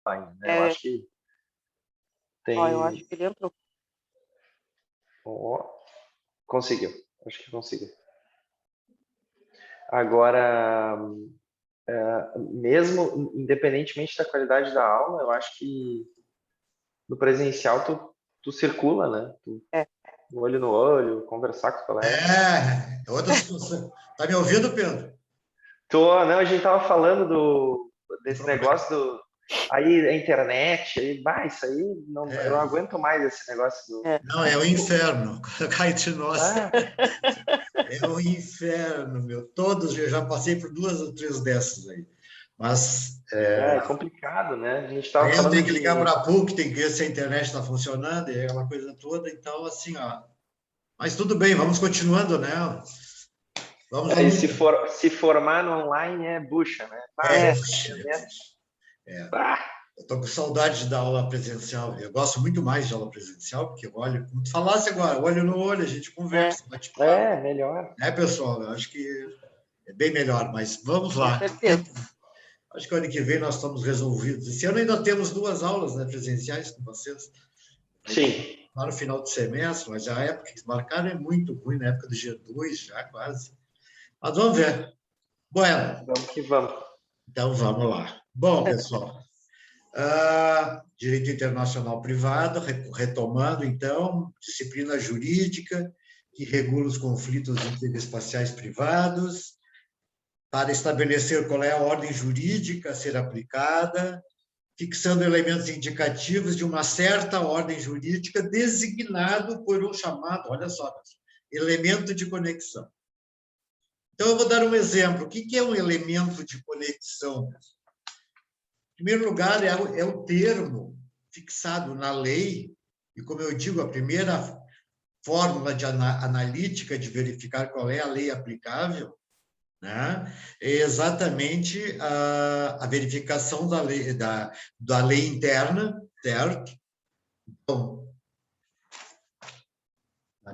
ainda, né? Eu acho que eu acho tem... que ele entrou. Ó, conseguiu. Acho que conseguiu. Agora, mesmo independentemente da qualidade da aula, eu acho que no presencial tu circula, né? É. Olho no olho, conversar com os colegas. É outra situação. Tá me ouvindo, Pedro? Não, a gente tava falando desse negócio aí a internet, isso aí eu não aguento mais esse negócio Não, é o inferno. Cá entre nós. Ah. É o inferno, meu. Todos, eu já passei por 2 ou 3 dessas aí. Mas é complicado, né? A gente tava aí eu falando tenho que ligar para a PUC, tem que ver se a internet está funcionando, e aquela coisa toda. Então, assim, ó. Mas tudo bem, vamos continuando, né? Vamos e se formar no online é bucha, né? Eu estou com saudade da aula presencial. Eu gosto muito mais de aula presencial, porque eu olho, como tu falasse agora, olho no olho, a gente conversa, bate papo. Melhor. Né, pessoal? Eu acho que é bem melhor, mas vamos lá. Com certeza. Acho que o ano que vem nós estamos resolvidos. Esse ano ainda temos 2 aulas, né, presenciais com vocês. Sim. Lá no final do semestre, mas a época que marcaram é muito ruim, na época do G2, já quase. Mas vamos ver. Bueno. Vamos que vamos. Então, vamos lá. Bom, pessoal, direito internacional privado, retomando, então, disciplina jurídica, que regula os conflitos interespaciais privados, para estabelecer qual é a ordem jurídica a ser aplicada, fixando elementos indicativos de uma certa ordem jurídica designado por um chamado, olha só, elemento de conexão. Então, eu vou dar um exemplo. O que é um elemento de conexão? Em primeiro lugar, é o termo fixado na lei, e, como eu digo, a primeira fórmula analítica de verificar qual é a lei aplicável, né, é exatamente a verificação da lei interna, certo? Bom,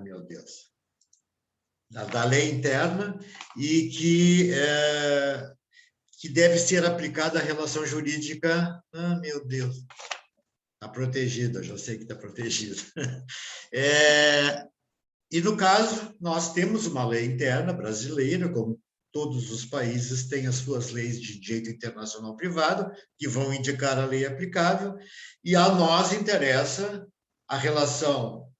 meu Deus. Da lei interna, e que deve ser aplicada à relação jurídica. Meu Deus. Está protegida, já sei que está protegida. E, no caso, nós temos uma lei interna brasileira, como todos os países têm as suas leis de direito internacional privado, que vão indicar a lei aplicável, e a nós interessa a relação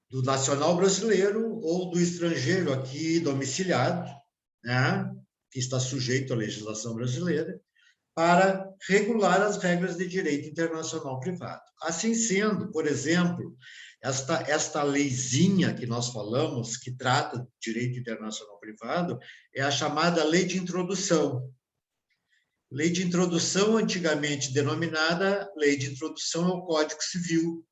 do nacional brasileiro ou do estrangeiro aqui domiciliado, né, que está sujeito à legislação brasileira, para regular as regras de direito internacional privado. Assim sendo, por exemplo, esta leizinha que nós falamos, que trata de direito internacional privado, é a chamada Lei de Introdução. Lei de Introdução, antigamente denominada Lei de Introdução ao Código Civil,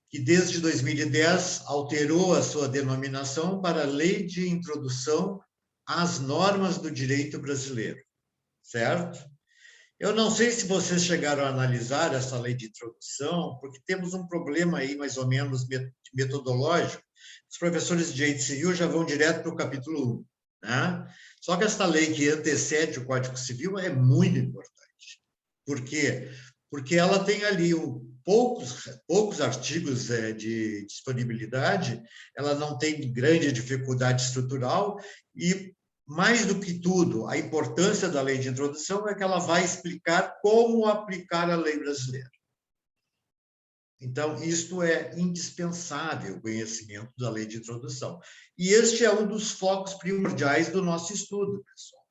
que desde 2010 alterou a sua denominação para Lei de Introdução às Normas do Direito Brasileiro, certo? Eu não sei se vocês chegaram a analisar essa lei de introdução, porque temos um problema aí, mais ou menos, metodológico. Os professores de direito civil já vão direto para o capítulo 1, né? Só que essa lei que antecede o Código Civil é muito importante. Por quê? Porque ela tem ali poucos artigos de disponibilidade, ela não tem grande dificuldade estrutural e, mais do que tudo, a importância da lei de introdução é que ela vai explicar como aplicar a lei brasileira. Então, isto é indispensável, o conhecimento da lei de introdução. E este é um dos focos primordiais do nosso estudo, pessoal.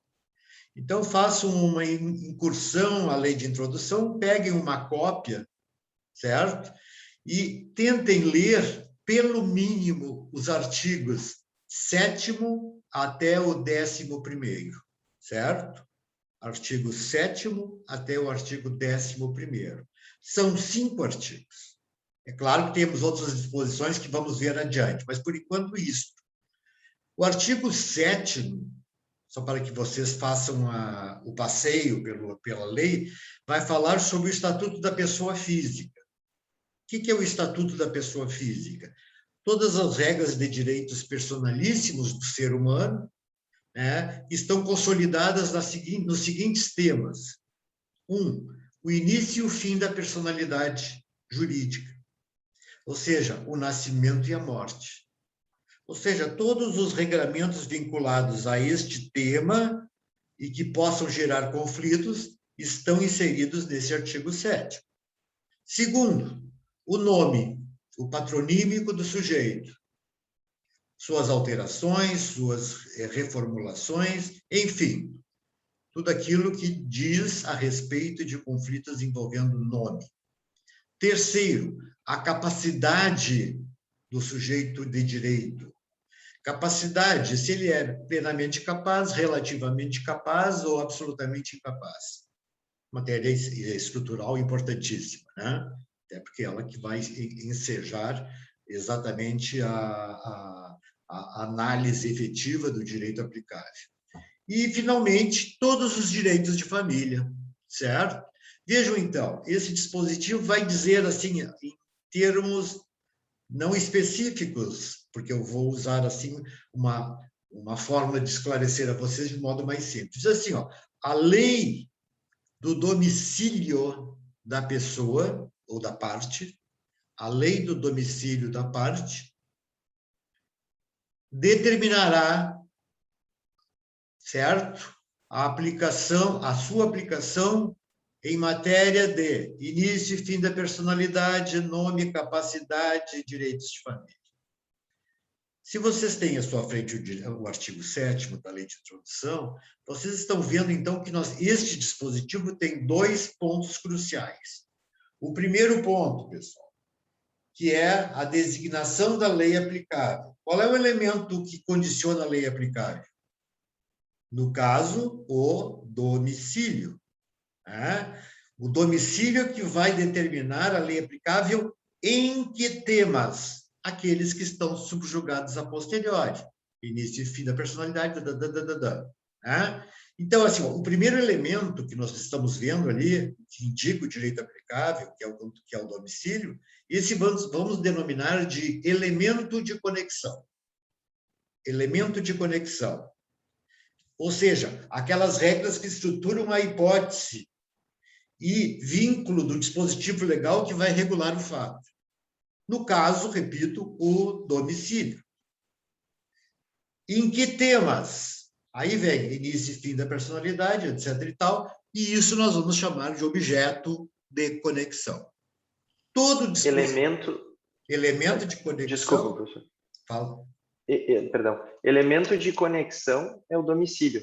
Então, façam uma incursão à lei de introdução, peguem uma cópia, certo? E tentem ler, pelo mínimo, os artigos 7º até o 11º, certo? Artigo 7º até o artigo 11º. São 5 artigos. É claro que temos outras disposições que vamos ver adiante, mas, por enquanto, isso. O artigo 7º, só para que vocês façam o passeio pela lei, vai falar sobre o Estatuto da Pessoa Física. O que é o Estatuto da Pessoa Física? Todas as regras de direitos personalíssimos do ser humano, né, estão consolidadas nos seguintes temas. 1. o início e o fim da personalidade jurídica, ou seja, o nascimento e a morte. Ou seja, todos os regramentos vinculados a este tema e que possam gerar conflitos estão inseridos nesse artigo 7º. Segundo, o nome, o patronímico do sujeito, suas alterações, suas reformulações, enfim, tudo aquilo que diz a respeito de conflitos envolvendo nome. Terceiro, a capacidade do sujeito de direito. Capacidade, se ele é plenamente capaz, relativamente capaz ou absolutamente incapaz. Matéria estrutural importantíssima, né? Até porque ela que vai ensejar exatamente a análise efetiva do direito aplicável. E, finalmente, todos os direitos de família, certo? Vejam, então, esse dispositivo vai dizer, assim, em termos não específicos, porque eu vou usar, assim, uma forma de esclarecer a vocês de modo mais simples. Diz assim, ó, a lei do domicílio da pessoa ou da parte, a lei do domicílio da parte, determinará, certo? A sua aplicação em matéria de início e fim da personalidade, nome, capacidade e direitos de família. Se vocês têm à sua frente o artigo 7º da Lei de Introdução, vocês estão vendo, então, que este dispositivo tem 2 pontos cruciais. O primeiro ponto, pessoal, que é a designação da lei aplicável. Qual é o elemento que condiciona a lei aplicável? No caso, o domicílio. Né? O domicílio que vai determinar a lei aplicável em que temas? Aqueles que estão subjugados a posteriori. Início e fim da personalidade, né? Então, assim, o primeiro elemento que nós estamos vendo ali, que indica o direito aplicável, que é o domicílio, esse vamos denominar de elemento de conexão. Elemento de conexão. Ou seja, aquelas regras que estruturam a hipótese e vínculo do dispositivo legal que vai regular o fato. No caso, repito, o domicílio. Em que temas? Aí vem início e fim da personalidade, etc. e tal, e isso nós vamos chamar de objeto de conexão. Todo elemento de conexão. Desculpa, professor. Fala. Perdão. Elemento de conexão é o domicílio.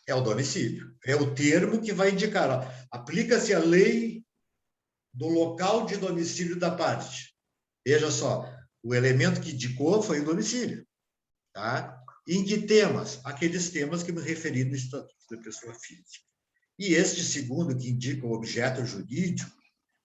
É o domicílio. É o termo que vai indicar. Aplica-se a lei do local de domicílio da parte. Veja só, o elemento que indicou foi o domicílio. Tá? Em que temas? Aqueles temas que me referi no Estatuto da Pessoa Física. E este segundo, que indica o objeto jurídico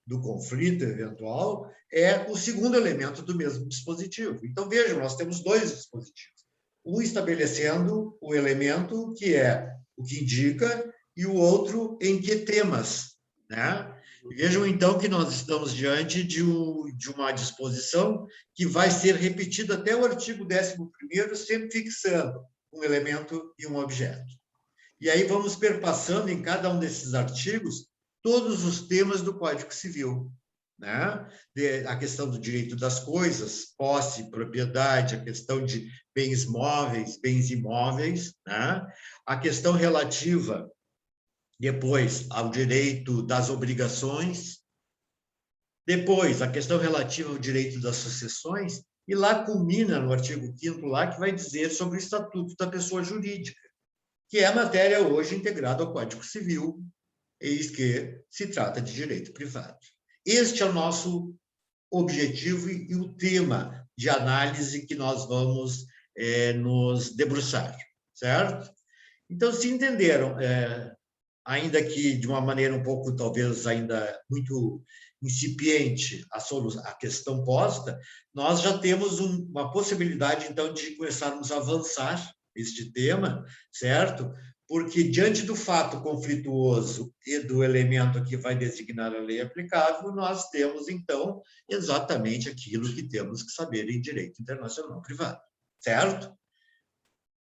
do conflito eventual, é o segundo elemento do mesmo dispositivo. Então, vejam, nós temos 2 dispositivos. Um estabelecendo o elemento, que é o que indica, e o outro em que temas, né? Vejam, então, que nós estamos diante de uma disposição que vai ser repetida até o artigo 11º, sempre fixando um elemento e um objeto. E aí vamos perpassando em cada um desses artigos todos os temas do Código Civil, né? A questão do direito das coisas, posse, propriedade, a questão de bens móveis, bens imóveis, né? A questão relativa depois ao direito das obrigações, depois a questão relativa ao direito das sucessões, e lá culmina no artigo 5º lá, que vai dizer sobre o Estatuto da Pessoa Jurídica, que é a matéria hoje integrada ao Código Civil, eis que se trata de direito privado. Este é o nosso objetivo e o tema de análise que nós vamos nos debruçar, certo? Então, se entenderam, ainda que de uma maneira um pouco, talvez, ainda muito incipiente a questão posta, nós já temos uma possibilidade, então, de começarmos a avançar este tema, certo? Porque, diante do fato conflituoso e do elemento que vai designar a lei aplicável, nós temos, então, exatamente aquilo que temos que saber em direito internacional privado, certo?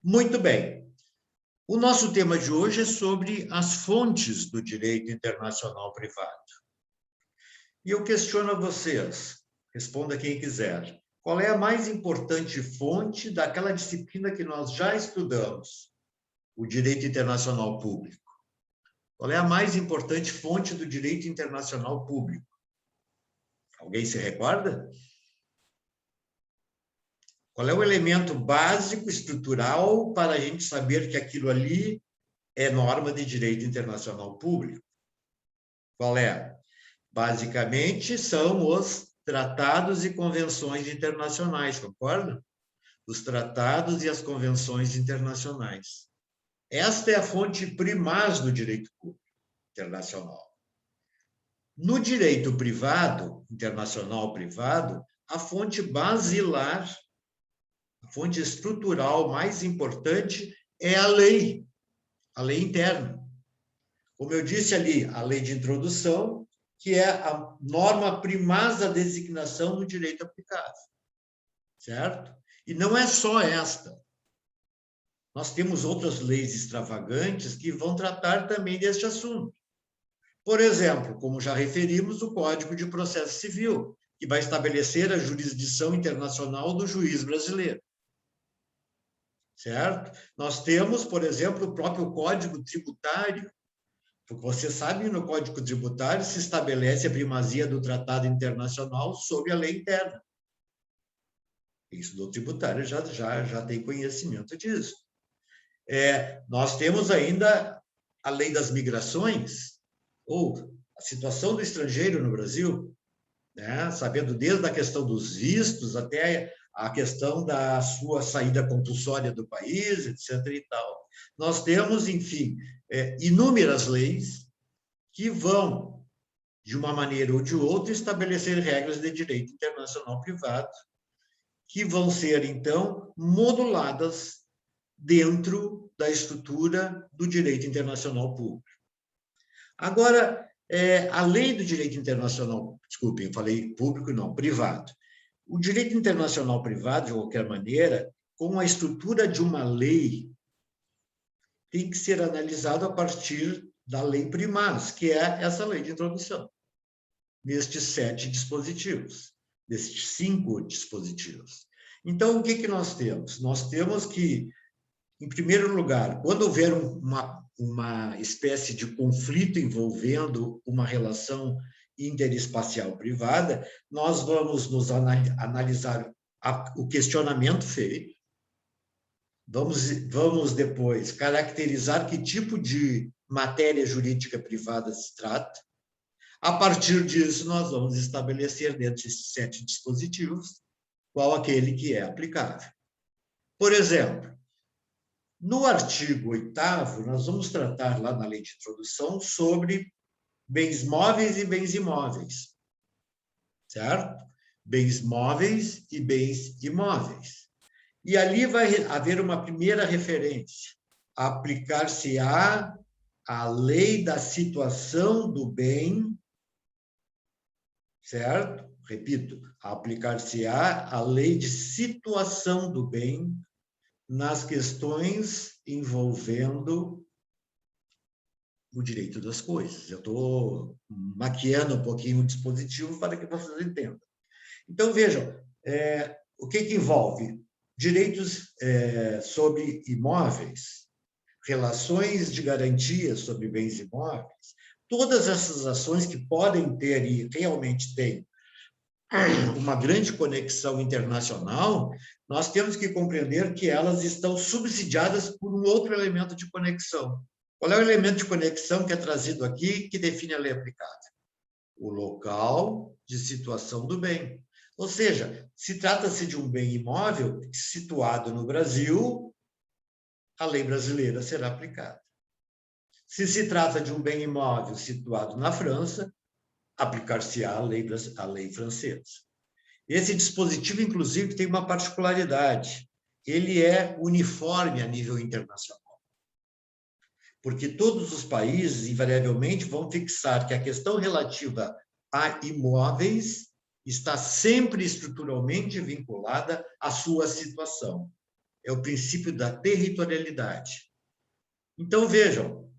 Muito bem. O nosso tema de hoje é sobre as fontes do direito internacional privado. E eu questiono a vocês, responda quem quiser, qual é a mais importante fonte daquela disciplina que nós já estudamos, o direito internacional público? Qual é a mais importante fonte do direito internacional público? Alguém se recorda? Qual é o elemento básico, estrutural, para a gente saber que aquilo ali é norma de direito internacional público? Qual é? Basicamente, são os tratados e convenções internacionais, concorda? Os tratados e as convenções internacionais. Esta é a fonte primaz do direito público internacional. No direito privado, internacional privado, a fonte basilar, a fonte estrutural mais importante é a lei interna. Como eu disse ali, a lei de introdução, que é a norma primaz da designação do direito aplicável, certo? E não é só esta. Nós temos outras leis extravagantes que vão tratar também deste assunto. Por exemplo, como já referimos, o Código de Processo Civil, que vai estabelecer a jurisdição internacional do juiz brasileiro, certo? Nós temos, por exemplo, o próprio Código Tributário. Você sabe, no Código Tributário se estabelece a primazia do tratado internacional sobre a lei interna. Isso do tributário já tem conhecimento disso. Nós temos ainda a lei das migrações, ou a situação do estrangeiro no Brasil, né? Sabendo desde a questão dos vistos até a questão da sua saída compulsória do país, etc. e tal. Nós temos, enfim, inúmeras leis que vão, de uma maneira ou de outra, estabelecer regras de direito internacional privado, que vão ser, então, moduladas dentro da estrutura do direito internacional público. Agora, a lei do direito internacional, desculpem, eu falei público, não, privado. O direito internacional privado, de qualquer maneira, com a estrutura de uma lei, tem que ser analisado a partir da lei primaz, que é essa lei de introdução, nestes 7 dispositivos, destes 5 dispositivos. Então, o que nós temos? Nós temos que, em primeiro lugar, quando houver uma espécie de conflito envolvendo uma relação interespacial privada, nós vamos nos analisar o questionamento feito, vamos depois caracterizar que tipo de matéria jurídica privada se trata. A partir disso, nós vamos estabelecer dentro desses 7 dispositivos qual aquele que é aplicável. Por exemplo, no artigo 8º, nós vamos tratar lá na lei de introdução sobre bens móveis e bens imóveis, certo? Bens móveis e bens imóveis. E ali vai haver uma primeira referência. Aplicar-se-á a lei da situação do bem, certo? Repito, aplicar-se-á a lei de situação do bem nas questões envolvendo o direito das coisas. Eu estou maquiando um pouquinho o dispositivo para que vocês entendam. Então, vejam, o que envolve? Direitos sobre imóveis, relações de garantia sobre bens imóveis, todas essas ações que podem ter e realmente têm uma grande conexão internacional, nós temos que compreender que elas estão subsidiadas por um outro elemento de conexão. Qual é o elemento de conexão que é trazido aqui, que define a lei aplicável? O local de situação do bem. Ou seja, se trata-se de um bem imóvel situado no Brasil, a lei brasileira será aplicada. Se trata de um bem imóvel situado na França, aplicar-se-á a lei francesa. Esse dispositivo, inclusive, tem uma particularidade. Ele é uniforme a nível internacional. Porque todos os países, invariavelmente, vão fixar que a questão relativa a imóveis está sempre estruturalmente vinculada à sua situação. É o princípio da territorialidade. Então, vejam,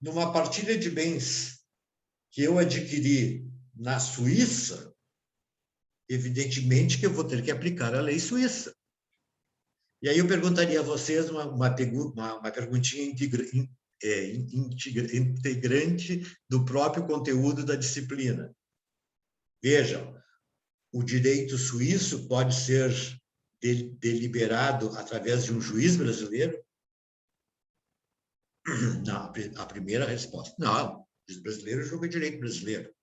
numa partilha de bens que eu adquiri na Suíça, evidentemente que eu vou ter que aplicar a lei suíça. E aí eu perguntaria a vocês uma perguntinha integrante do próprio conteúdo da disciplina. Vejam, o direito suíço pode ser deliberado através de um juiz brasileiro? Não, a primeira resposta, não. O juiz brasileiro julga direito brasileiro.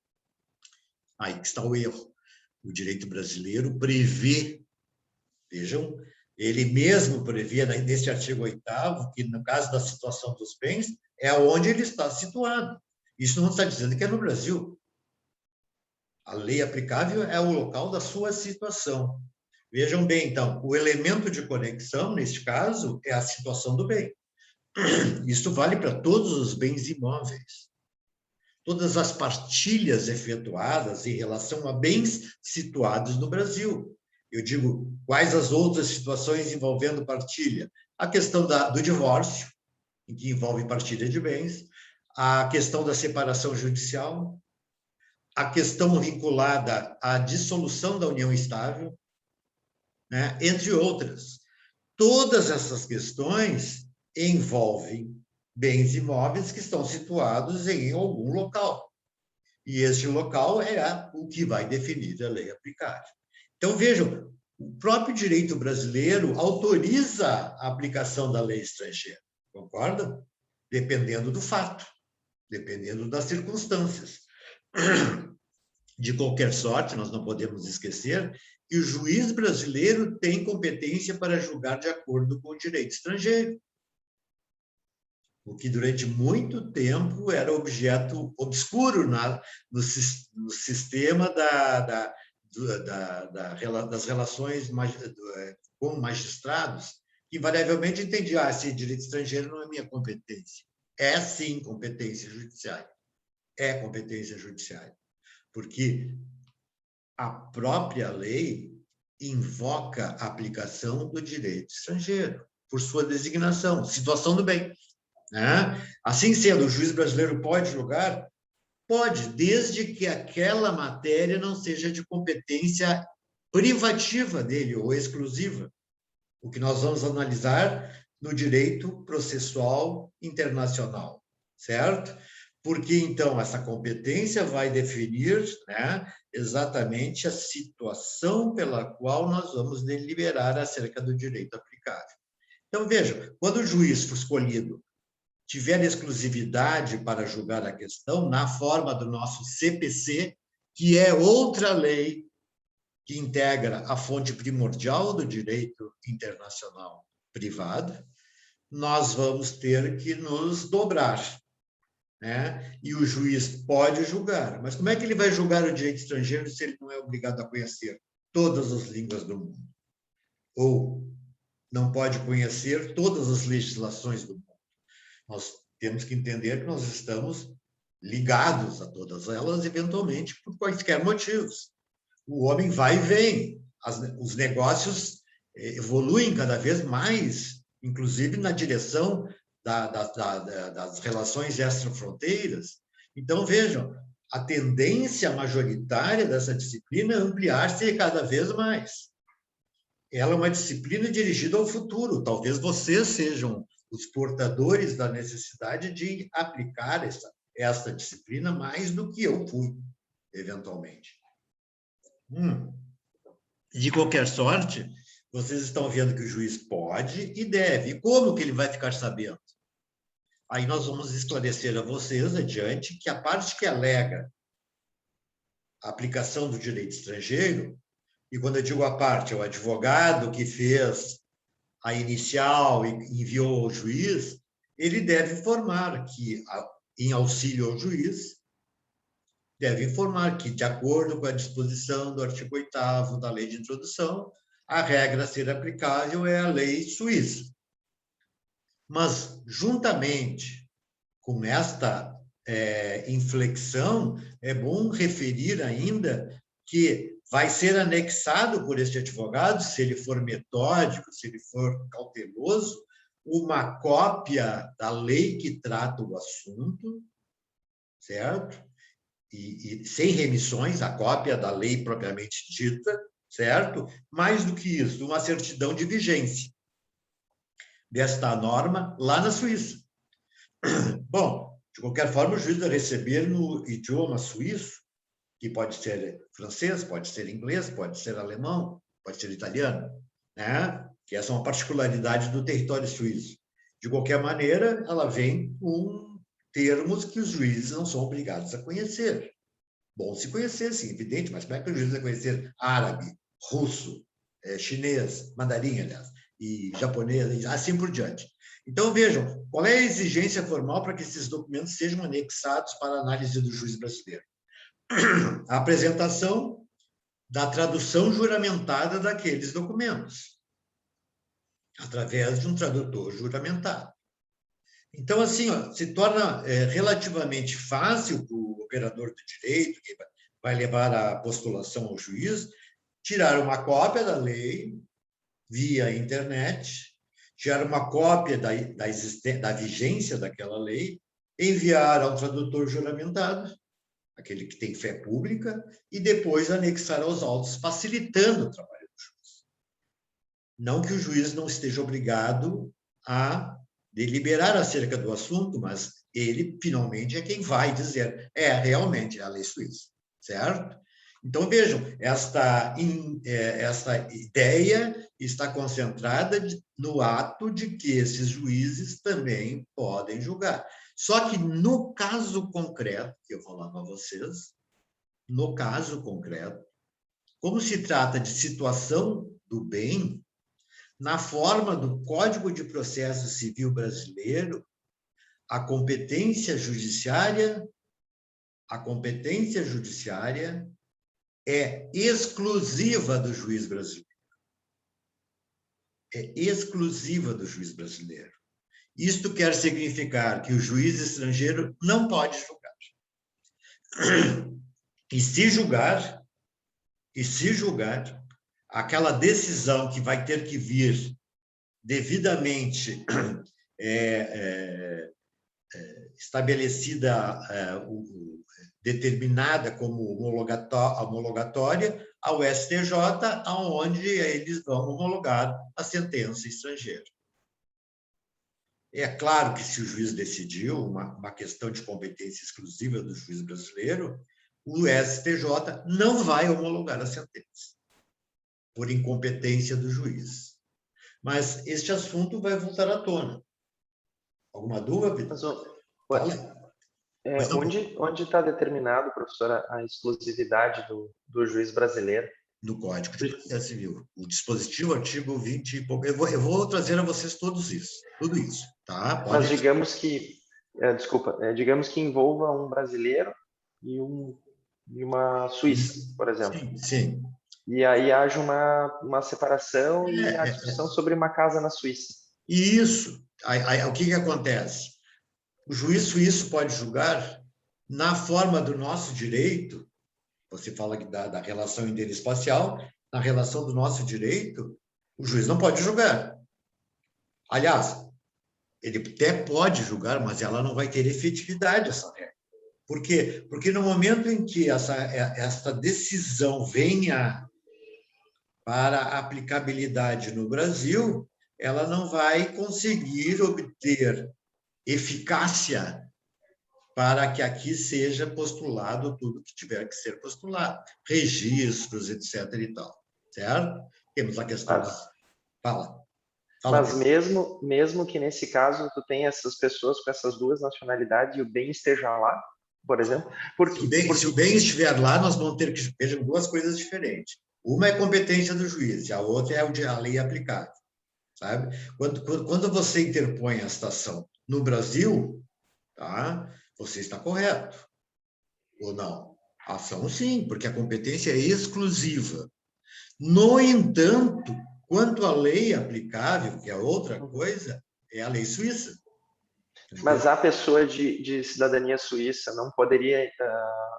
Aí que está o erro. O direito brasileiro prevê, vejam, ele mesmo prevê, neste artigo 8º, que no caso da situação dos bens, é onde ele está situado. Isso não está dizendo que é no Brasil. A lei aplicável é o local da sua situação. Vejam bem, então, o elemento de conexão, neste caso, é a situação do bem. Isso vale para todos os bens imóveis. Todas as partilhas efetuadas em relação a bens situados no Brasil. Eu digo, quais as outras situações envolvendo partilha? A questão do divórcio, em que envolve partilha de bens, a questão da separação judicial, a questão vinculada à dissolução da união estável, né? Entre outras. Todas essas questões envolvem bens imóveis que estão situados em algum local. E este local é o que vai definir a lei aplicável. Então, vejam, o próprio direito brasileiro autoriza a aplicação da lei estrangeira, concorda? Dependendo do fato, dependendo das circunstâncias. De qualquer sorte, nós não podemos esquecer que o juiz brasileiro tem competência para julgar de acordo com o direito estrangeiro, o que durante muito tempo era objeto obscuro no sistema das relações com magistrados, que invariavelmente entendia, esse direito estrangeiro não é minha competência. É, sim, competência judiciária. É competência judiciária. Porque a própria lei invoca a aplicação do direito estrangeiro, por sua designação, situação do bem. Né? Assim sendo, o juiz brasileiro pode julgar? Pode, desde que aquela matéria não seja de competência privativa dele ou exclusiva, o que nós vamos analisar no direito processual internacional, certo? Porque, então, essa competência vai definir, né, exatamente a situação pela qual nós vamos deliberar acerca do direito aplicável. Então, veja, quando o juiz for escolhido tiver exclusividade para julgar a questão, na forma do nosso CPC, que é outra lei que integra a fonte primordial do direito internacional privado, nós vamos ter que nos dobrar, né? E o juiz pode julgar, mas como é que ele vai julgar o direito estrangeiro se ele não é obrigado a conhecer todas as línguas do mundo? Ou não pode conhecer todas as legislações do mundo? Nós temos que entender que nós estamos ligados a todas elas, eventualmente, por quaisquer motivos. O homem vai e vem, os negócios evoluem cada vez mais, inclusive na direção das relações extrafronteiras. Então, vejam, a tendência majoritária dessa disciplina é ampliar-se cada vez mais. Ela é uma disciplina dirigida ao futuro. Talvez vocês sejam os portadores da necessidade de aplicar esta disciplina mais do que eu fui, eventualmente. De qualquer sorte, vocês estão vendo que o juiz pode e deve. E como que ele vai ficar sabendo? Aí nós vamos esclarecer a vocês, adiante, que a parte que alega a aplicação do direito estrangeiro, e quando eu digo a parte, é o advogado que fez a inicial e enviou ao juiz, ele deve informar que, em auxílio ao juiz, deve informar que, de acordo com a disposição do artigo 8º da Lei de Introdução, a regra a ser aplicável é a lei suíça. Mas, juntamente com esta inflexão, é bom referir ainda que vai ser anexado por este advogado, se ele for metódico, se ele for cauteloso, uma cópia da lei que trata o assunto, certo? E sem remissões, a cópia da lei propriamente dita, certo? Mais do que isso, uma certidão de vigência desta norma lá na Suíça. Bom, de qualquer forma, o juiz vai receber no idioma suíço, que pode ser francês, pode ser inglês, pode ser alemão, pode ser italiano, né? Que essa é uma particularidade do território suíço. De qualquer maneira, ela vem com termos que os juízes não são obrigados a conhecer. Bom se conhecer, sim, evidente, mas como é que o juiz vai conhecer árabe, russo, chinês, mandarim, aliás, e japonês, e assim por diante? Então, vejam, qual é a exigência formal para que esses documentos sejam anexados para a análise do juiz brasileiro? A apresentação da tradução juramentada daqueles documentos, através de um tradutor juramentado. Então, assim, ó, se torna relativamente fácil para o operador do direito, que vai levar a postulação ao juiz, tirar uma cópia da lei via internet, tirar uma cópia da vigência daquela lei, enviar ao tradutor juramentado, aquele que tem fé pública, e depois anexar aos autos, facilitando o trabalho do juiz. Não que o juiz não esteja obrigado a deliberar acerca do assunto, mas ele, finalmente, é quem vai dizer, realmente, é a lei suíça, certo? Então, vejam, esta ideia está concentrada no ato de que esses juízes também podem julgar. Só que, no caso concreto, que eu falava a vocês, no caso concreto, como se trata de situação do bem, na forma do Código de Processo Civil brasileiro, a competência judiciária é exclusiva do juiz brasileiro. É exclusiva do juiz brasileiro. Isto quer significar que o juiz estrangeiro não pode julgar. E se julgar, aquela decisão que vai ter que vir devidamente estabelecida, determinada como homologatória ao STJ, aonde eles vão homologar a sentença estrangeira. É claro que se o juiz decidiu uma questão de competência exclusiva do juiz brasileiro, o STJ não vai homologar a sentença, por incompetência do juiz. Mas este assunto vai voltar à tona. Alguma dúvida, Vitor? Onde está determinado, professora, a exclusividade do juiz brasileiro? No Código de Processo Civil. O dispositivo, artigo 20 e pouco. Eu vou trazer a vocês tudo isso, tá? Mas digamos que, digamos que envolva um brasileiro e uma Suíça, por exemplo. Sim. E aí haja uma separação e a discussão sobre uma casa na Suíça. Isso. Aí, o que acontece? O juiz suíço pode julgar na forma do nosso direito. Você fala da relação interespacial, na relação do nosso direito, o juiz não pode julgar. Aliás, ele até pode julgar, mas ela não vai ter efetividade, essa regra. Por quê? Porque no momento em que essa decisão venha para aplicabilidade no Brasil, ela não vai conseguir obter eficácia para que aqui seja postulado tudo que tiver que ser postulado, registros, etc. e tal, certo? Temos a questão Fala. Mas mesmo que nesse caso tu tenha essas pessoas com essas duas nacionalidades e o bem esteja lá, por exemplo, se o bem estiver lá, nós vamos ter que ver duas coisas diferentes. Uma é competência do juiz, e a outra é a lei aplicável, sabe? Quando você interpõe a citação no Brasil, tá? Você está correto, ou não? A ação, sim, porque a competência é exclusiva. No entanto, quanto à lei aplicável, que é outra coisa, é a lei suíça. Mas a pessoa de cidadania suíça não poderia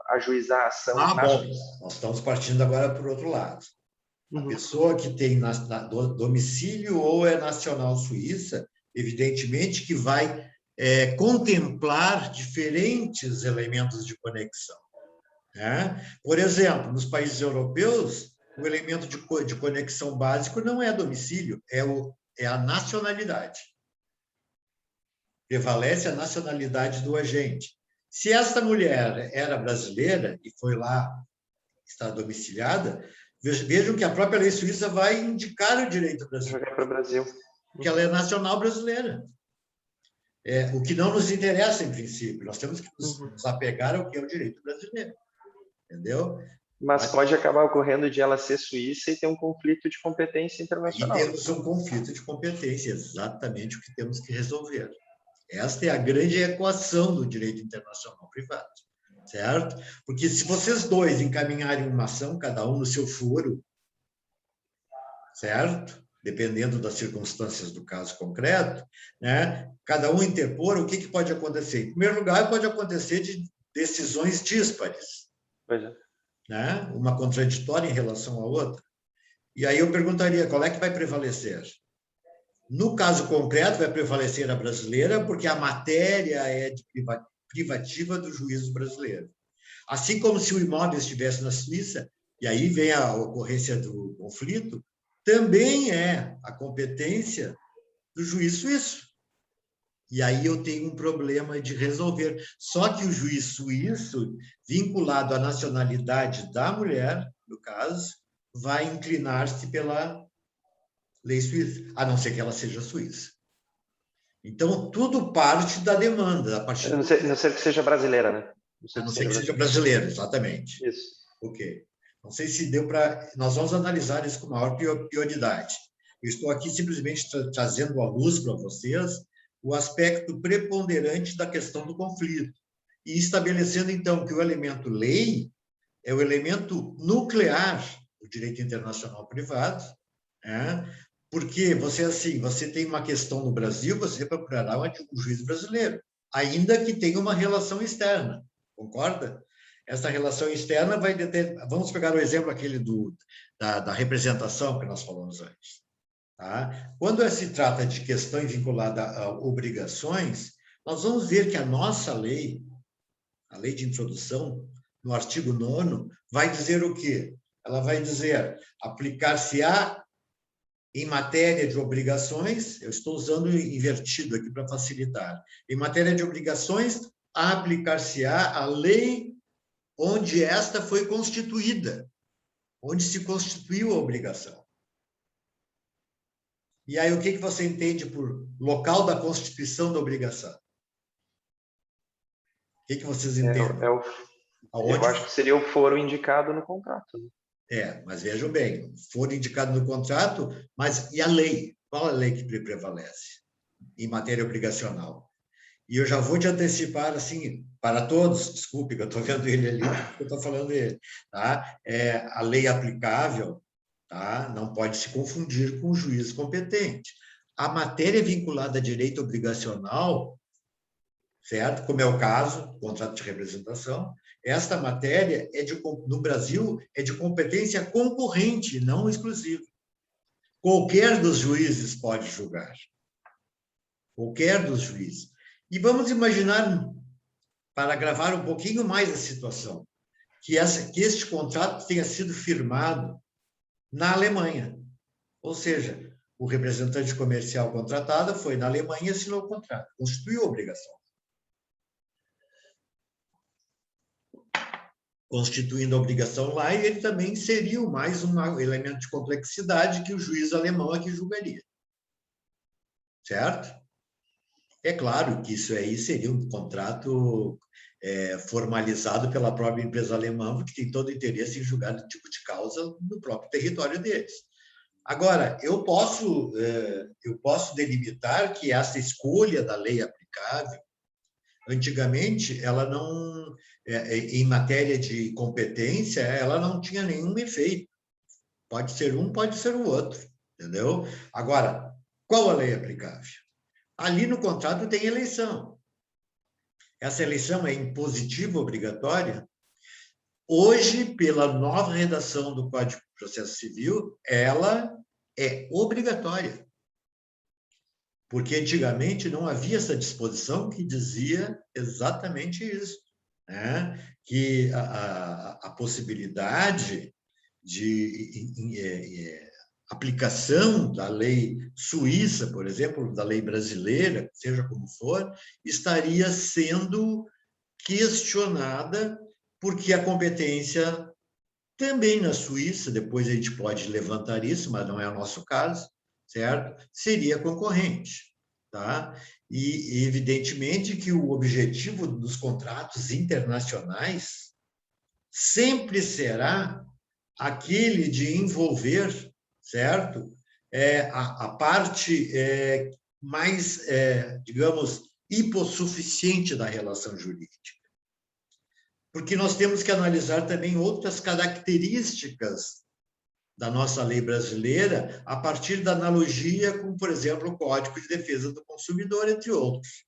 ajuizar a ação na Suíça? Nós estamos partindo agora por outro lado. A pessoa que tem domicílio ou é nacional suíça evidentemente que vai contemplar diferentes elementos de conexão, né? Por exemplo, nos países europeus, o elemento de conexão básico não é domicílio, é a nacionalidade. Prevalece a nacionalidade do agente. Se esta mulher era brasileira e foi lá estar domiciliada, vejam que a própria lei suíça vai indicar o direito brasileiro. Jogar para o Brasil. Que ela é nacional brasileira. O que não nos interessa, em princípio. Nós temos que nos apegar ao que é o direito brasileiro. Entendeu? Mas pode acabar ocorrendo de ela ser suíça e ter um conflito de competência internacional. E temos um conflito de competência, exatamente o que temos que resolver. Esta é a grande equação do direito internacional privado, certo? Porque se vocês dois encaminharem uma ação, cada um no seu foro, certo? Dependendo das circunstâncias do caso concreto, né? Cada um interpor, o que pode acontecer? Em primeiro lugar, pode acontecer de decisões díspares. Pois é. Né? Uma contraditória em relação à outra. E aí eu perguntaria, qual é que vai prevalecer? No caso concreto, vai prevalecer a brasileira, porque a matéria é privativa do juízo brasileiro. Assim como se o imóvel estivesse na Suíça, e aí vem a ocorrência do conflito, também é a competência do juiz suíço. E aí eu tenho um problema de resolver. Só que o juiz suíço, vinculado à nacionalidade da mulher, no caso, vai inclinar-se pela lei suíça, a não ser que ela seja suíça. Então, tudo parte da demanda. A partir não ser que seja brasileira, né? A não ser que seja brasileira, exatamente. Isso. Ok. Não sei se deu para... Nós vamos analisar isso com maior prioridade. Eu estou aqui simplesmente trazendo à luz para vocês o aspecto preponderante da questão do conflito e estabelecendo, então, que o elemento lei é o elemento nuclear do direito internacional privado, né? Porque você tem uma questão no Brasil, você procurará um juiz brasileiro, ainda que tenha uma relação externa, concorda? Essa relação externa vai determinar... Vamos pegar o exemplo aquele da representação que nós falamos antes. Tá? Quando se trata de questão vinculada a obrigações, nós vamos ver que a nossa lei, a lei de introdução, no artigo 9º, vai dizer o quê? Ela vai dizer, aplicar-se-á em matéria de obrigações, eu estou usando invertido aqui para facilitar, em matéria de obrigações, aplicar-se-á a lei onde esta foi constituída, onde se constituiu a obrigação. E aí, o que você entende por local da constituição da obrigação? O que vocês entendem? Eu acho que seria o foro indicado no contrato. Mas vejam bem, foro indicado no contrato, mas e a lei? Qual a lei que prevalece em matéria obrigacional? E eu já vou te antecipar, assim, para todos, desculpe que eu estou vendo ele ali, eu estou falando dele, tá? A lei aplicável, tá? Não pode se confundir com o juiz competente. A matéria vinculada a direito obrigacional, certo? Como é o caso, contrato de representação, esta matéria, no Brasil, é de competência concorrente, não exclusiva. Qualquer dos juízes pode julgar. Qualquer dos juízes. E vamos imaginar, para agravar um pouquinho mais a situação, que este contrato tenha sido firmado na Alemanha. Ou seja, o representante comercial contratado foi na Alemanha e assinou o contrato, constituiu a obrigação. Constituindo a obrigação lá, e ele também inseriu mais um elemento de complexidade que o juiz alemão aqui julgaria. Certo? É claro que isso aí seria um contrato formalizado pela própria empresa alemã, porque tem todo o interesse em julgar o tipo de causa no próprio território deles. Agora, eu posso delimitar que essa escolha da lei aplicável, antigamente, ela não, em matéria de competência, ela não tinha nenhum efeito. Pode ser um, pode ser o outro, entendeu? Agora, qual a lei aplicável? Ali no contrato tem eleição. Essa eleição é impositiva, obrigatória. Hoje, pela nova redação do Código de Processo Civil, ela é obrigatória. porque antigamente não havia essa disposição que dizia exatamente isso, né? Que a possibilidade de aplicação da lei suíça, por exemplo, da lei brasileira, seja como for, estaria sendo questionada, porque a competência também na Suíça, depois a gente pode levantar isso, mas não é o nosso caso, certo? Seria concorrente, tá? E evidentemente que o objetivo dos contratos internacionais sempre será aquele de envolver, certo? A parte mais, digamos, hipossuficiente da relação jurídica. Porque nós temos que analisar também outras características da nossa lei brasileira a partir da analogia com, por exemplo, o Código de Defesa do Consumidor, entre outros,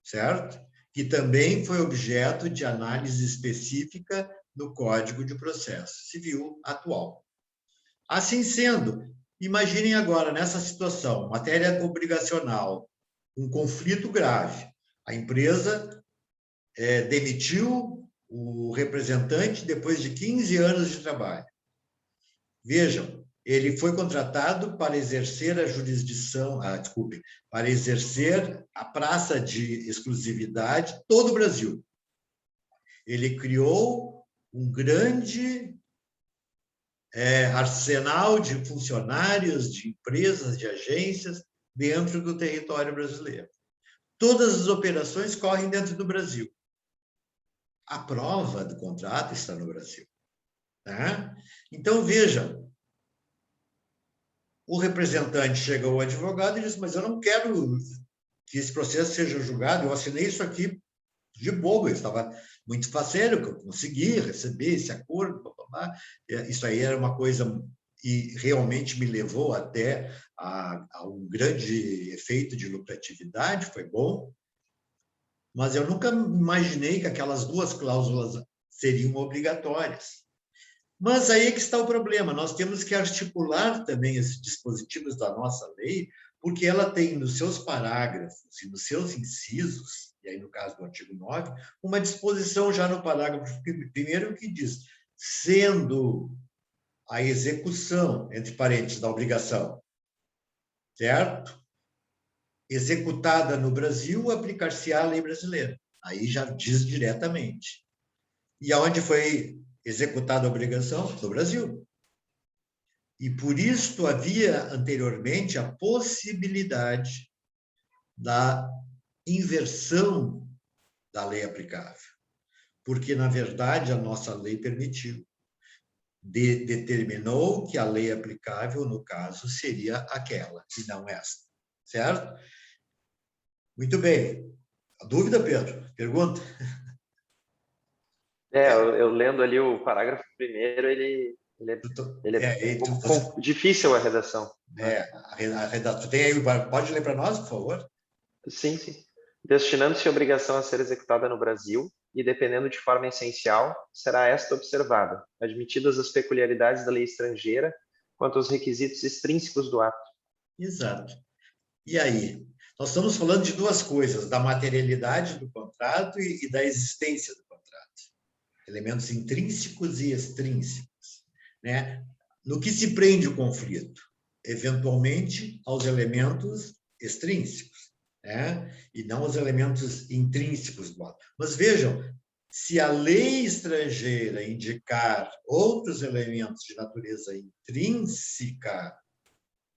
certo? Que também foi objeto de análise específica no Código de Processo Civil atual. Assim sendo, imaginem agora, nessa situação, matéria obrigacional, um conflito grave. A empresa demitiu o representante depois de 15 anos de trabalho. Vejam, ele foi contratado para exercer a jurisdição, para exercer a praça de exclusividade todo o Brasil. Ele criou um grande arsenal de funcionários, de empresas, de agências dentro do território brasileiro. Todas as operações correm dentro do Brasil. A prova do contrato está no Brasil. Tá? Então, vejam, o representante chega ao advogado e diz, mas eu não quero que esse processo seja julgado, eu assinei isso aqui de bobo, eu estava muito faceiro, que eu consegui receber esse acordo, blá, blá, blá. Isso aí era uma coisa e realmente me levou até a um grande efeito de lucratividade, foi bom, mas eu nunca imaginei que aquelas duas cláusulas seriam obrigatórias. Mas aí é que está o problema, nós temos que articular também esses dispositivos da nossa lei, porque ela tem nos seus parágrafos e nos seus incisos, e aí no caso do artigo 9, uma disposição já no parágrafo 1º que diz, sendo a execução, entre parênteses, da obrigação, certo? Executada no Brasil, aplicar-se-á a lei brasileira. Aí já diz diretamente. E aonde foi executada a obrigação? No Brasil. E por isso havia anteriormente a possibilidade da inversão da lei aplicável. Porque, na verdade, a nossa lei permitiu. Determinou que a lei aplicável, no caso, seria aquela, e não esta. Certo? Muito bem. A dúvida, Pedro? Pergunta? Eu lendo ali o parágrafo primeiro, ele é difícil a redação. Né? A redação. Tem aí, pode ler para nós, por favor? Sim, sim. Destinando-se a obrigação a ser executada no Brasil e dependendo de forma essencial, será esta observada, admitidas as peculiaridades da lei estrangeira quanto aos requisitos extrínsecos do ato. Exato. E aí? Nós estamos falando de duas coisas, da materialidade do contrato e da existência do contrato. Elementos intrínsecos e extrínsecos. Né? No que se prende o conflito? Eventualmente, aos elementos extrínsecos, né? E não aos elementos intrínsecos do ato. Mas vejam, se a lei estrangeira indicar outros elementos de natureza intrínseca,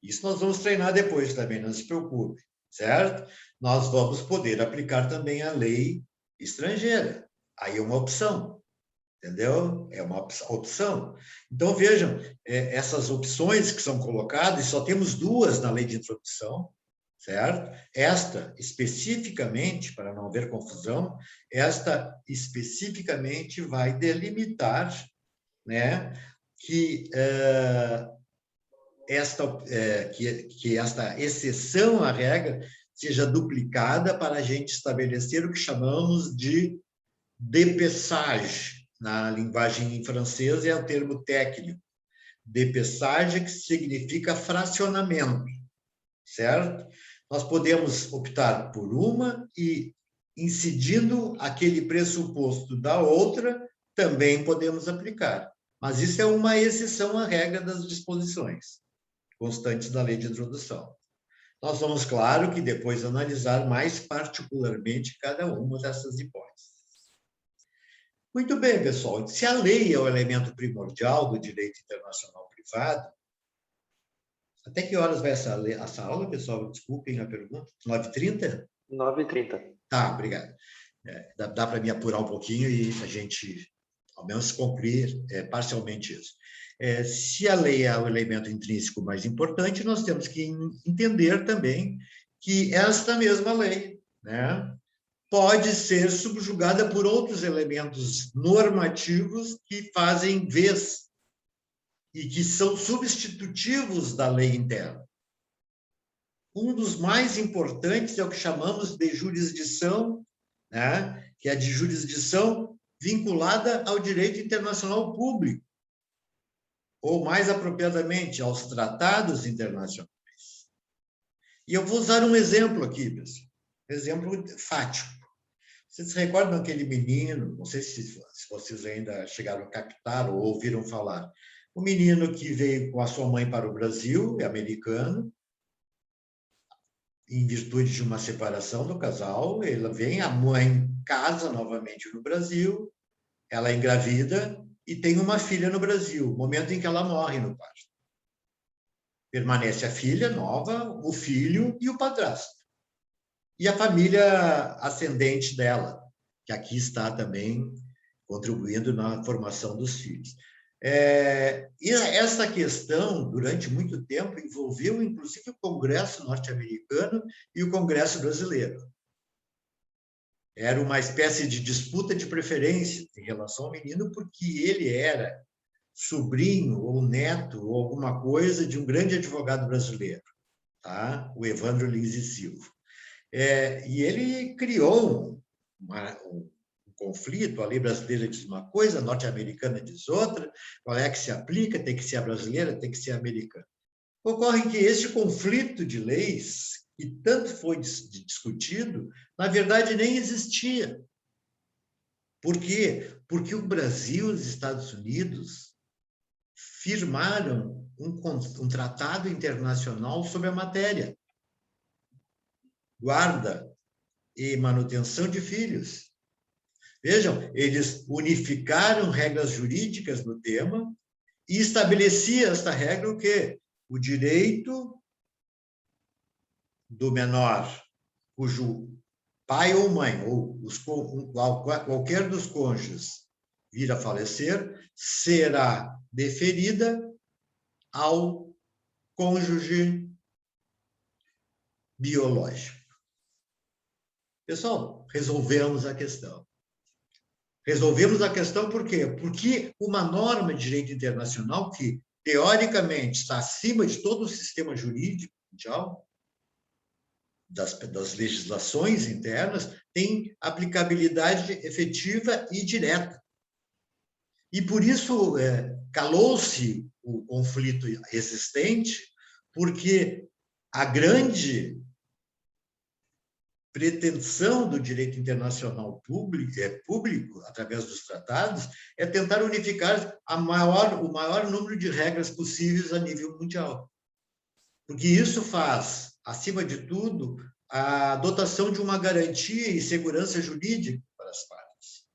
isso nós vamos treinar depois também, não se preocupe, certo? Nós vamos poder aplicar também a lei estrangeira. Aí é uma opção, entendeu? É uma opção. Então, vejam, essas opções que são colocadas, e só temos duas na lei de introdução, certo? Esta, especificamente, para não haver confusão, esta especificamente vai delimitar, né, que esta exceção à regra seja duplicada para a gente estabelecer o que chamamos de dépeçage. Na linguagem francesa é o termo técnico. Dépeçage, que significa fracionamento, certo? Nós podemos optar por uma e, incidindo aquele pressuposto da outra, também podemos aplicar. Mas isso é uma exceção à regra das disposições constantes da lei de introdução. Nós vamos, claro, que depois analisar mais particularmente cada uma dessas hipóteses. Muito bem, pessoal. Se a lei é o elemento primordial do direito internacional privado, até que horas vai essa aula, pessoal? Desculpem a pergunta. 9h30? 9h30. Tá, obrigado. Dá para me apurar um pouquinho e a gente, ao menos, cumprir parcialmente isso. Se a lei é o elemento intrínseco mais importante, nós temos que entender também que esta mesma lei, né, pode ser subjugada por outros elementos normativos que fazem vez e que são substitutivos da lei interna. Um dos mais importantes é o que chamamos de jurisdição, né, que é de jurisdição vinculada ao direito internacional público, ou mais apropriadamente aos tratados internacionais. E eu vou usar um exemplo aqui, pessoal, um exemplo fático. Vocês se recordam daquele menino, não sei se vocês ainda chegaram a captar ou ouviram falar, o menino que veio com a sua mãe para o Brasil, é americano, em virtude de uma separação do casal, ela vem, a mãe casa novamente no Brasil, ela é engravida e tem uma filha no Brasil, momento em que ela morre no parto. Permanece a filha nova, o filho e o padrasto. E a família ascendente dela, que aqui está também contribuindo na formação dos filhos. E essa questão, durante muito tempo, envolveu, inclusive, o Congresso norte-americano e o Congresso brasileiro. Era uma espécie de disputa de preferência em relação ao menino, porque ele era sobrinho ou neto ou alguma coisa de um grande advogado brasileiro, tá? O Evandro Lins e Silva. E ele criou um conflito, a lei brasileira diz uma coisa, a norte-americana diz outra, qual é que se aplica, tem que ser a brasileira, tem que ser a americana. Ocorre que este conflito de leis, que tanto foi discutido, na verdade nem existia. Por quê? Porque o Brasil e os Estados Unidos firmaram um tratado internacional sobre a matéria. Guarda e manutenção de filhos. Vejam, eles unificaram regras jurídicas no tema e estabelecia esta regra o quê? O direito do menor, cujo pai ou mãe, ou qualquer dos cônjuges vir a falecer, será deferida ao cônjuge biológico. Pessoal, resolvemos a questão. Resolvemos a questão por quê? Porque uma norma de direito internacional que, teoricamente, está acima de todo o sistema jurídico mundial, das legislações internas, tem aplicabilidade efetiva e direta. E, por isso, calou-se o conflito existente, porque a grande pretensão do direito internacional público, através dos tratados, é tentar unificar o maior número de regras possíveis a nível mundial. Porque isso faz, acima de tudo, a dotação de uma garantia e segurança jurídica para as partes,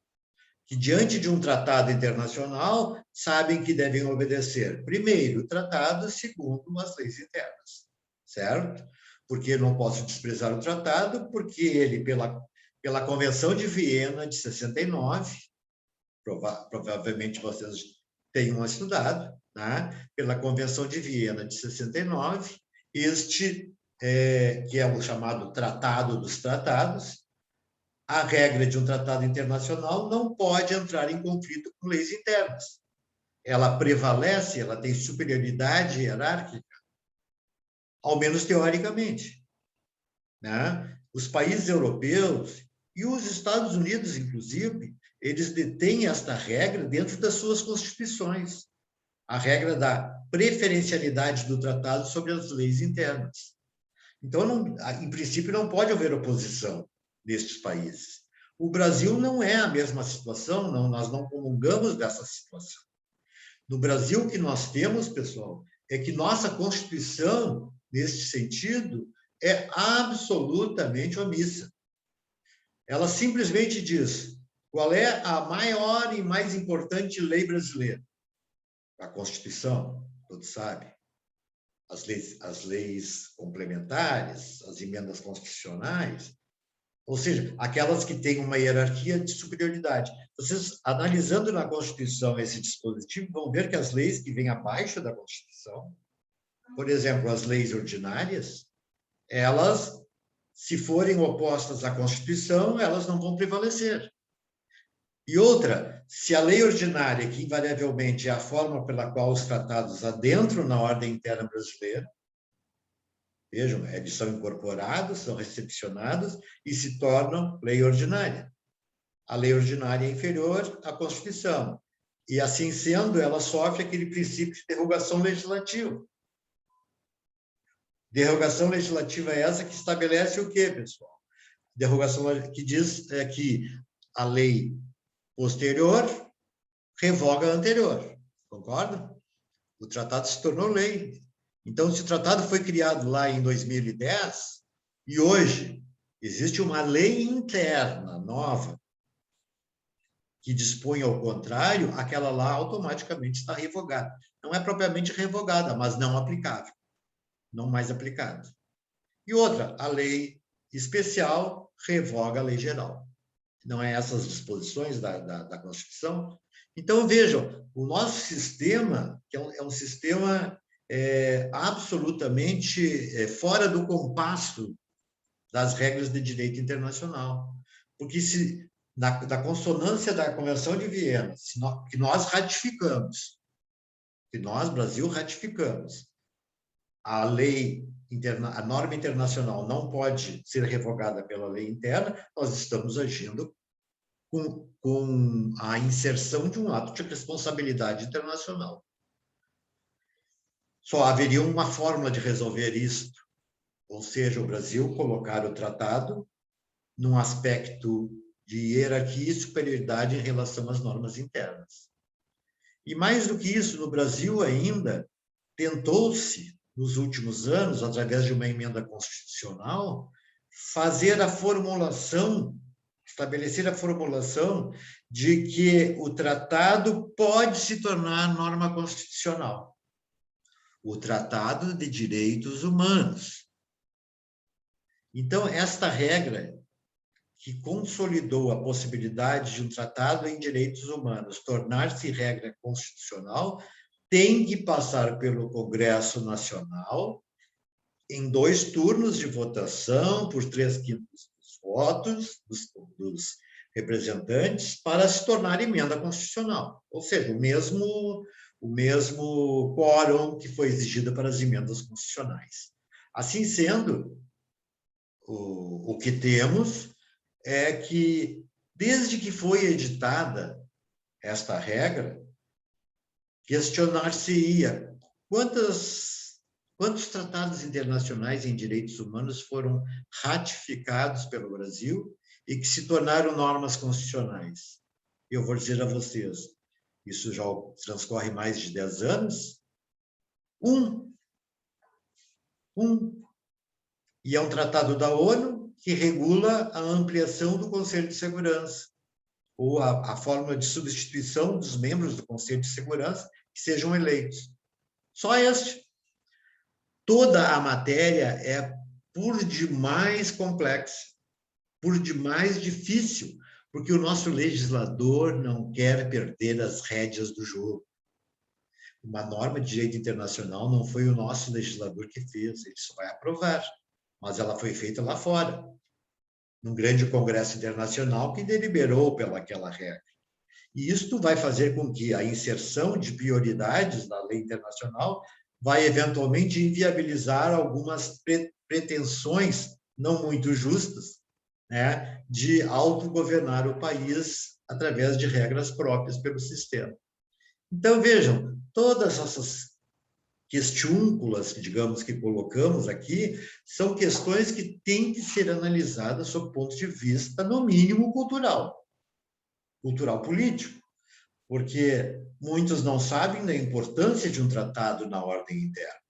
que, diante de um tratado internacional, sabem que devem obedecer, primeiro, o tratado, segundo, as leis internas, certo? Porque eu não posso desprezar o tratado, porque ele, pela Convenção de Viena de 69, provavelmente vocês tenham estudado, né? Pela Convenção de Viena de 69, que é o chamado Tratado dos Tratados, a regra de um tratado internacional não pode entrar em conflito com leis internas. Ela prevalece, ela tem superioridade hierárquica, ao menos teoricamente, né? Os países europeus e os Estados Unidos, inclusive, eles detêm esta regra dentro das suas constituições, a regra da preferencialidade do tratado sobre as leis internas. Então, em princípio, não pode haver oposição nestes países. O Brasil não é a mesma situação, não, nós não comungamos dessa situação. No Brasil, o que nós temos, pessoal, é que nossa Constituição, neste sentido, é absolutamente omissa. Ela simplesmente diz qual é a maior e mais importante lei brasileira. A Constituição, todos sabem. As leis complementares, as emendas constitucionais, ou seja, aquelas que têm uma hierarquia de superioridade. Vocês, analisando na Constituição esse dispositivo, vão ver que as leis que vêm abaixo da Constituição, por exemplo, as leis ordinárias, elas, se forem opostas à Constituição, elas não vão prevalecer. E outra, se a lei ordinária, que invariavelmente é a forma pela qual os tratados adentram na ordem interna brasileira, vejam, eles são incorporados, são recepcionados e se tornam lei ordinária. A lei ordinária é inferior à Constituição. E, assim sendo, ela sofre aquele princípio de derrogação legislativa. Derrogação legislativa é essa que estabelece o quê, pessoal? Derrogação que diz que a lei posterior revoga a anterior. Concorda? O tratado se tornou lei. Então, se o tratado foi criado lá em 2010 e hoje existe uma lei interna nova que dispõe ao contrário, aquela lá automaticamente está revogada. Não é propriamente revogada, mas não aplicável. Não mais aplicada. E outra, a lei especial revoga a lei geral. Não é essas disposições da Constituição? Então, vejam, o nosso sistema, que é um sistema absolutamente fora do compasso das regras de direito internacional. Porque se da consonância da Convenção de Viena, que nós ratificamos, que nós, Brasil, ratificamos, a lei interna, a norma internacional não pode ser revogada pela lei interna, nós estamos agindo com a inserção de um ato de responsabilidade internacional. Só haveria uma fórmula de resolver isto, ou seja, o Brasil colocar o tratado num aspecto de hierarquia e superioridade em relação às normas internas. E mais do que isso, no Brasil ainda, tentou-se, nos últimos anos, através de uma emenda constitucional, fazer a formulação, estabelecer a formulação de que o tratado pode se tornar norma constitucional. O Tratado de Direitos Humanos. Então, esta regra que consolidou a possibilidade de um tratado em direitos humanos tornar-se regra constitucional tem que passar pelo Congresso Nacional em 2 turnos de votação, por 3/5 dos votos dos representantes, para se tornar emenda constitucional. Ou seja, o mesmo quórum que foi exigido para as emendas constitucionais. Assim sendo, o que temos é que, desde que foi editada esta regra, questionar-se-ia quantos tratados internacionais em direitos humanos foram ratificados pelo Brasil e que se tornaram normas constitucionais. Eu vou dizer a vocês, isso já transcorre mais de 10 anos, e é um tratado da ONU que regula a ampliação do Conselho de Segurança, ou a forma de substituição dos membros do Conselho de Segurança que sejam eleitos. Só este. Toda a matéria é por demais complexa, por demais difícil, porque o nosso legislador não quer perder as rédeas do jogo. Uma norma de direito internacional não foi o nosso legislador que fez, ele só vai aprovar, mas ela foi feita lá fora, num grande congresso internacional que deliberou pelaquela regra. E isto vai fazer com que a inserção de prioridades na lei internacional vai eventualmente inviabilizar algumas pretensões não muito justas, né, de autogovernar o país através de regras próprias pelo sistema. Então, vejam, todas essas questiúnculas, digamos, que colocamos aqui, são questões que têm que ser analisadas sob o ponto de vista, no mínimo, cultural político, porque muitos não sabem da importância de um tratado na ordem interna.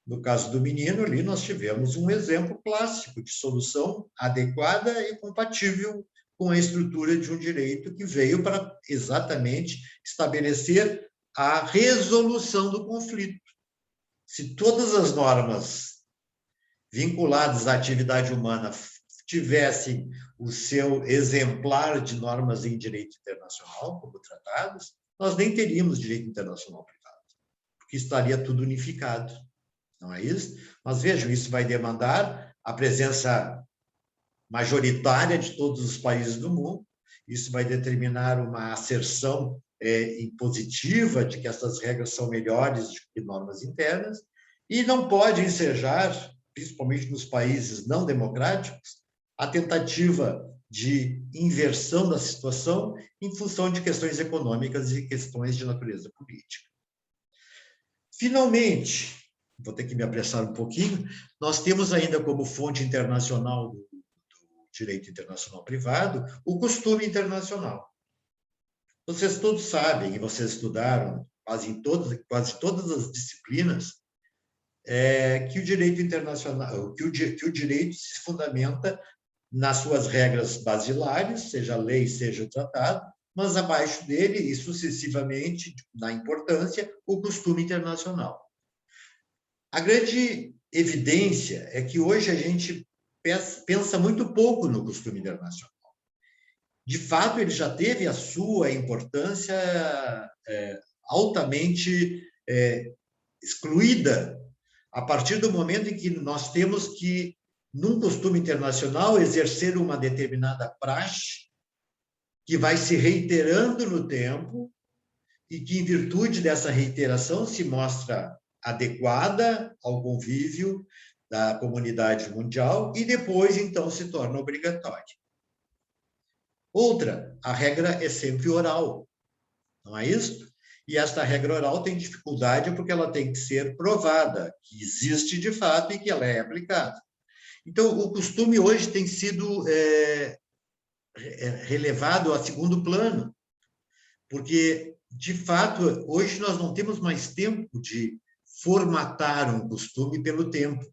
No caso do menino, ali nós tivemos um exemplo clássico de solução adequada e compatível com a estrutura de um direito que veio para exatamente estabelecer a resolução do conflito. Se todas as normas vinculadas à atividade humana tivessem o seu exemplar de normas em direito internacional, como tratados, nós nem teríamos direito internacional privado, porque estaria tudo unificado. Não é isso? Mas vejam, isso vai demandar a presença majoritária de todos os países do mundo, isso vai determinar uma asserção impositiva de que essas regras são melhores do que normas internas, e não pode ensejar, principalmente nos países não democráticos, a tentativa de inversão da situação em função de questões econômicas e questões de natureza política. Finalmente, vou ter que me apressar um pouquinho, nós temos ainda como fonte internacional do direito internacional privado o costume internacional. Vocês todos sabem, e vocês estudaram quase todas as disciplinas, que o direito internacional, que o direito se fundamenta nas suas regras basilares, seja a lei, seja o tratado, mas abaixo dele, e sucessivamente, na importância, o costume internacional. A grande evidência é que hoje a gente pensa muito pouco no costume internacional. De fato, ele já teve a sua importância altamente excluída a partir do momento em que nós temos que, num costume internacional, exercer uma determinada praxe que vai se reiterando no tempo e que, em virtude dessa reiteração, se mostra adequada ao convívio da comunidade mundial e depois, então, se torna obrigatória. Outra, a regra é sempre oral, não é isso? E esta regra oral tem dificuldade porque ela tem que ser provada, que existe de fato e que ela é aplicada. Então, o costume hoje tem sido relevado a segundo plano, porque, de fato, hoje nós não temos mais tempo de formatar um costume pelo tempo.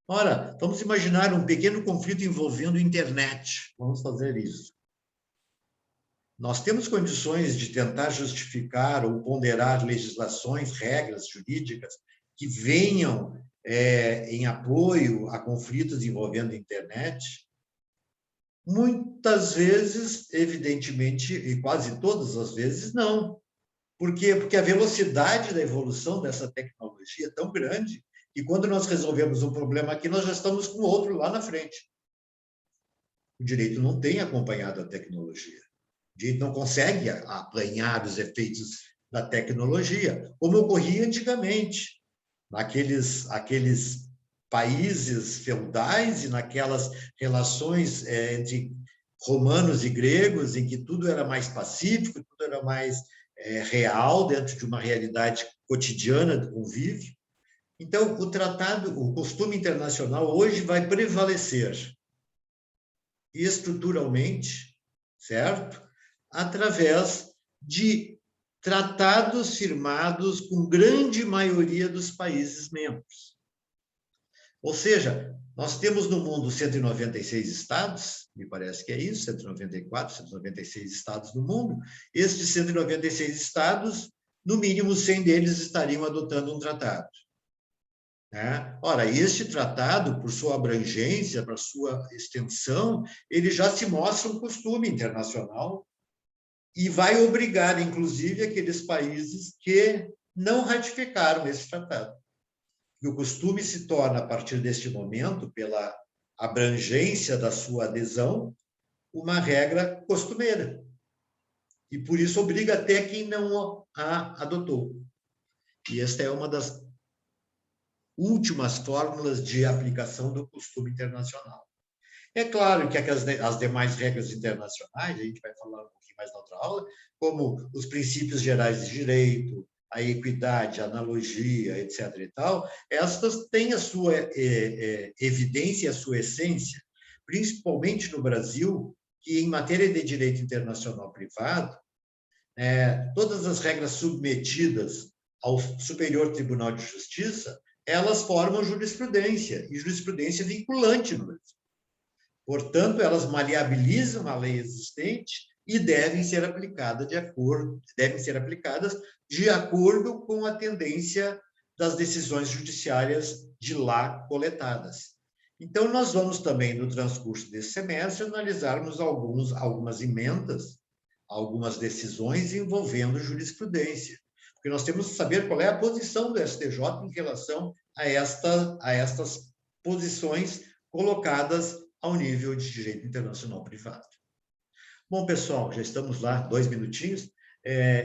Ora, vamos imaginar um pequeno conflito envolvendo internet. Vamos fazer isso. Nós temos condições de tentar justificar ou ponderar legislações, regras jurídicas que venham em apoio a conflitos envolvendo internet? Muitas vezes, evidentemente, e quase todas as vezes, não. Por quê? Porque a velocidade da evolução dessa tecnologia é tão grande que quando nós resolvemos um problema aqui, nós já estamos com outro lá na frente. O direito não tem acompanhado a tecnologia. O direito não consegue apanhar os efeitos da tecnologia, como ocorria antigamente, naqueles países feudais e naquelas relações entre romanos e gregos, em que tudo era mais pacífico, tudo era mais real, dentro de uma realidade cotidiana do convívio. Então, o costume internacional hoje vai prevalecer estruturalmente, certo? Através de tratados firmados com grande maioria dos países membros. Ou seja, nós temos no mundo 196 estados, me parece que é isso, 194, 196 estados no mundo. Estes 196 estados, no mínimo 100 deles estariam adotando um tratado. Ora, este tratado, por sua abrangência, para sua extensão, ele já se mostra um costume internacional e vai obrigar, inclusive, aqueles países que não ratificaram esse tratado. E o costume se torna, a partir deste momento, pela abrangência da sua adesão, uma regra costumeira. E, por isso, obriga até quem não a adotou. E esta é uma das últimas fórmulas de aplicação do costume internacional. É claro que as demais regras internacionais, a gente vai falar um pouquinho mais na outra aula, como os princípios gerais de direito, a equidade, a analogia, etc. e tal, estas têm a sua evidência, a sua essência, principalmente no Brasil, que em matéria de direito internacional privado, todas as regras submetidas ao Superior Tribunal de Justiça, elas formam jurisprudência, e jurisprudência vinculante no Brasil. Portanto, elas maleabilizam a lei existente e devem ser aplicadas de acordo com a tendência das decisões judiciárias de lá coletadas. Então, nós vamos também, no transcurso desse semestre, analisarmos algumas emendas, algumas decisões envolvendo jurisprudência, porque nós temos que saber qual é a posição do STJ em relação a estas posições colocadas ao nível de direito internacional privado. Bom, pessoal, já estamos lá, 2 minutinhos.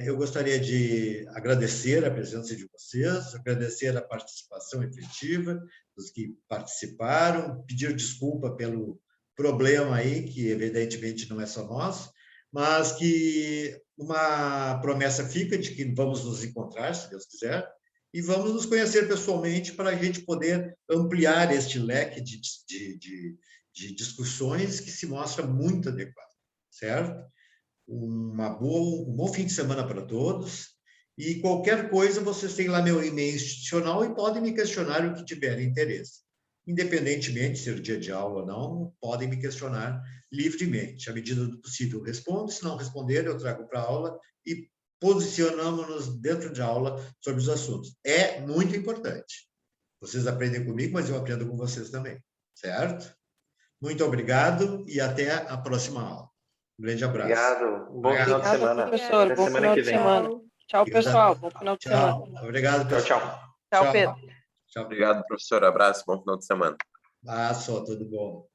Eu gostaria de agradecer a presença de vocês, agradecer a participação efetiva dos que participaram, pedir desculpa pelo problema aí, que evidentemente não é só nosso, mas que uma promessa fica de que vamos nos encontrar, se Deus quiser, e vamos nos conhecer pessoalmente para a gente poder ampliar este leque de discussões que se mostra muito adequado, certo? Um bom fim de semana para todos, e qualquer coisa, vocês têm lá meu e-mail institucional e podem me questionar o que tiverem interesse. Independentemente de ser dia de aula ou não, podem me questionar livremente. À medida do possível, eu respondo. Se não responder, eu trago para a aula e posicionamos-nos dentro de aula sobre os assuntos. É muito importante. Vocês aprendem comigo, mas eu aprendo com vocês também, certo? Muito obrigado e até a próxima aula. Um grande abraço. Obrigado. Um bom final de Obrigada, semana. professor. Até Bom semana final que de vem. semana. Tchau, pessoal. Bom final de semana. Tchau. Obrigado, Tchau, pessoal. tchau. Tchau, Pedro. Tchau. Obrigado, professor. Abraço, bom final de semana. Abraço, tudo bom.